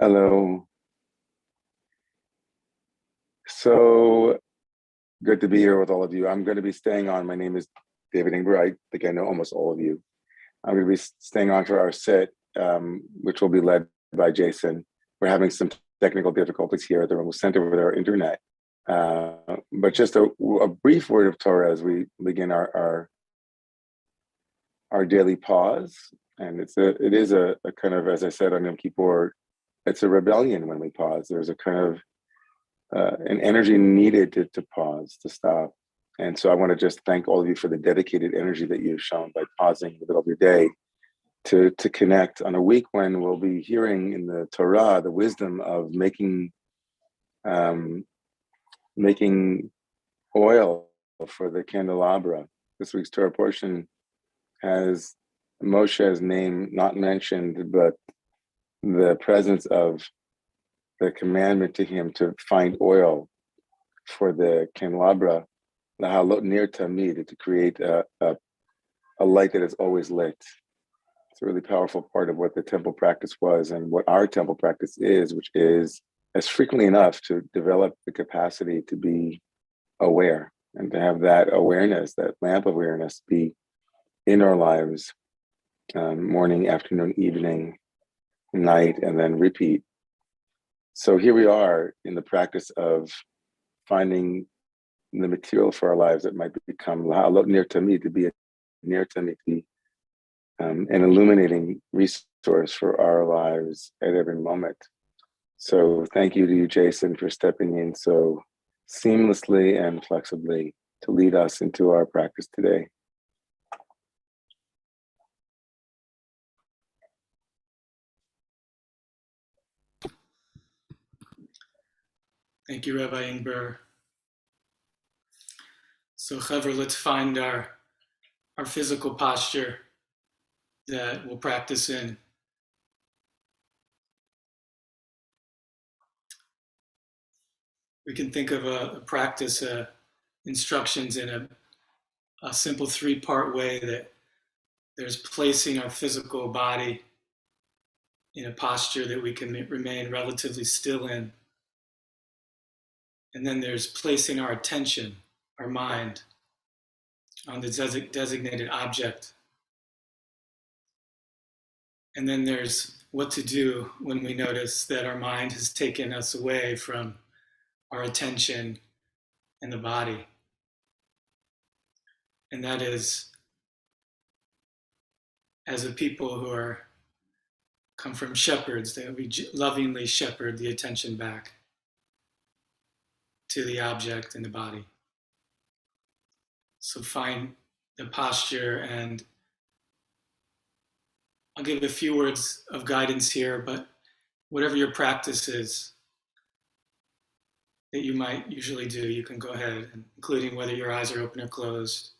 Hello. So good to be here with all of you. I'm going to be staying on. My name is David Ingber. I think I know almost all of you. I'm going to be staying on for our sit, which will be led by Jason. We're having some technical difficulties here at the Romemu Center with our internet. But just a brief word of Torah as we begin our daily pause. And it is a kind of, as I said on Yom Kippur, it's a rebellion when we pause. There's a kind of an energy needed to pause, to stop. And so I want to just thank all of you for the dedicated energy that you've shown by pausing in the middle of your day to connect on a week when we'll be hearing in the Torah the wisdom of making oil for the candelabra. This week's Torah portion has Moshe's name not mentioned, but the presence of the commandment to him to find oil for the candelabra, near tamid, to create a light that is always lit. It's a really powerful part of what the temple practice was and what our temple practice is, which is as frequently enough to develop the capacity to be aware and to have that awareness, that lamp of awareness, be in our lives, morning, afternoon, evening, night, and then repeat. So here we are in the practice of finding the material for our lives that might become near to me, to be an illuminating resource for our lives at every moment. So thank you to you, Jason, for stepping in so seamlessly and flexibly to lead us into our practice today. Thank you, Rabbi Ingber. So, Chaver, let's find our physical posture that we'll practice in. We can think of a practice, instructions in a simple three-part way that there's placing our physical body in a posture that we can remain relatively still in. And then there's placing our attention, our mind, on the designated object. And then there's what to do when we notice that our mind has taken us away from our attention and the body. And that is, as a people who come from shepherds, that we lovingly shepherd the attention back to the object and the body. So find the posture, and I'll give a few words of guidance here, but whatever your practice is that you might usually do, you can go ahead, including whether your eyes are open or closed,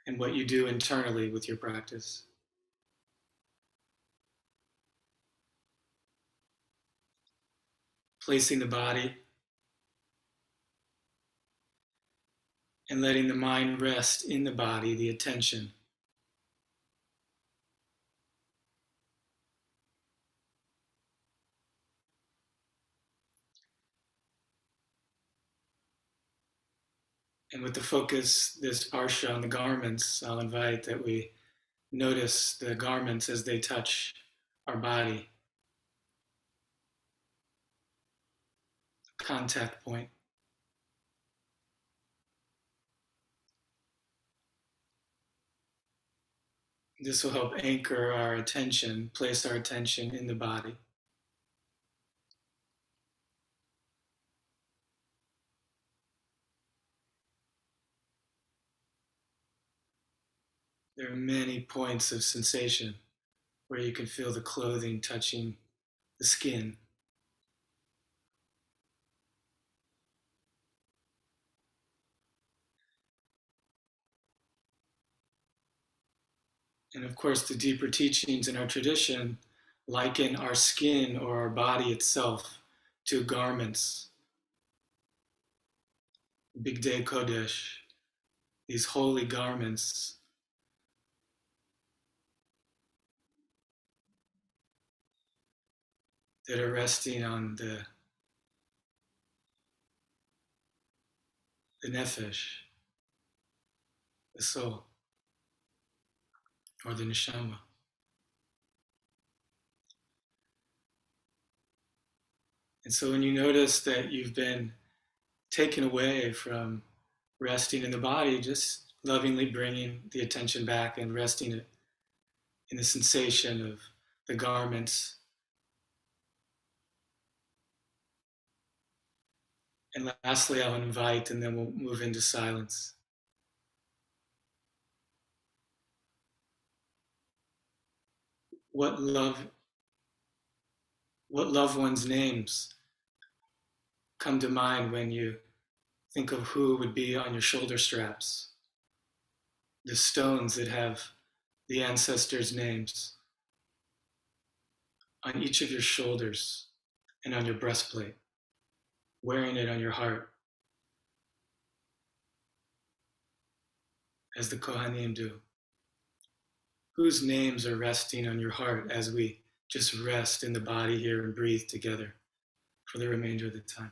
and what you do internally with your practice. Placing the body and letting the mind rest in the body, the attention. And with the focus, this parsha, on the garments, I'll invite that we notice the garments as they touch our body. Contact point. This will help anchor our attention, place our attention in the body. There are many points of sensation where you can feel the clothing touching the skin. And of course, the deeper teachings in our tradition liken our skin or our body itself to garments. Weekday Kodesh, these holy garments that are resting on the nefesh, the soul, or the neshama. And so when you notice that you've been taken away from resting in the body, just lovingly bringing the attention back and resting it in the sensation of the garments. And lastly, I'll invite, and then we'll move into silence. What loved ones' names come to mind when you think of who would be on your shoulder straps? The stones that have the ancestors' names on each of your shoulders and on your breastplate, wearing it on your heart, as the Kohanim do. Whose names are resting on your heart as we just rest in the body here and breathe together for the remainder of the time?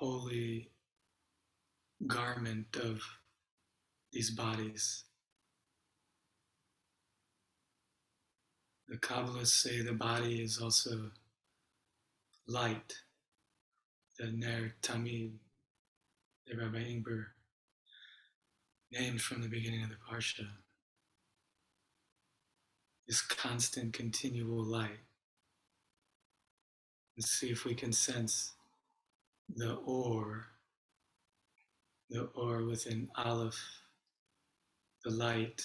holy garment of these bodies. The Kabbalists say the body is also light, the Ner Tamid, that Rabbi Ingber named from the beginning of the Parsha. This constant, continual light. Let's see if we can sense the or with an aleph, the light,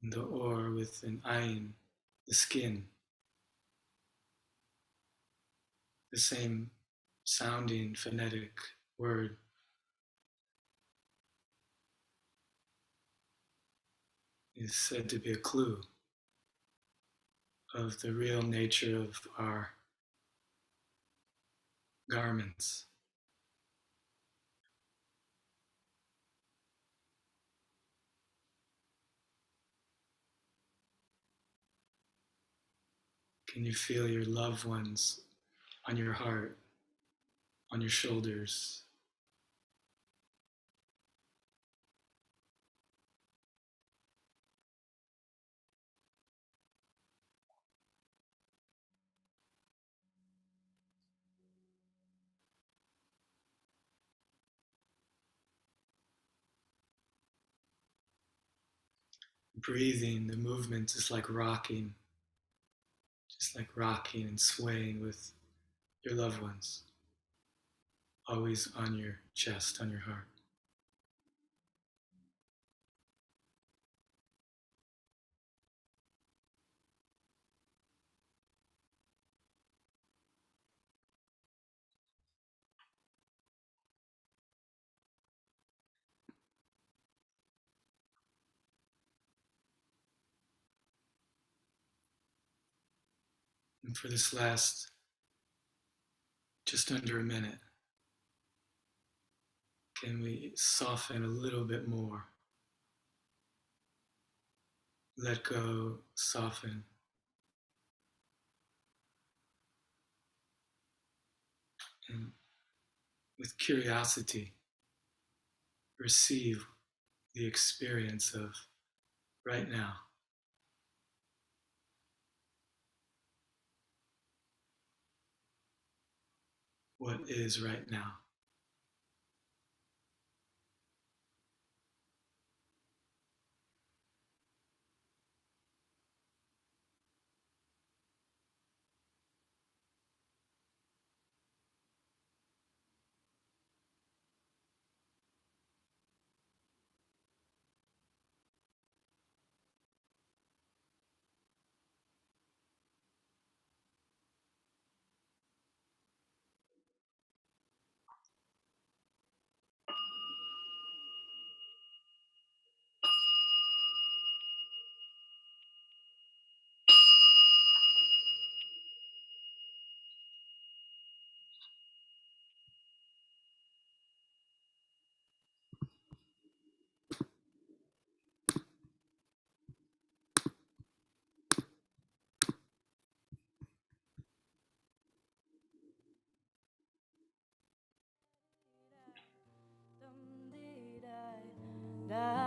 and the or with an ayin, the skin. The same sounding phonetic word is said to be a clue of the real nature of our garments. Can you feel your loved ones on your heart, on your shoulders? Breathing, the movement is like rocking, just like rocking and swaying with your loved ones, always on your chest, on your heart. And for this last just under a minute, can we soften a little bit more? Let go, soften, and with curiosity, receive the experience of right now. What is right now? Da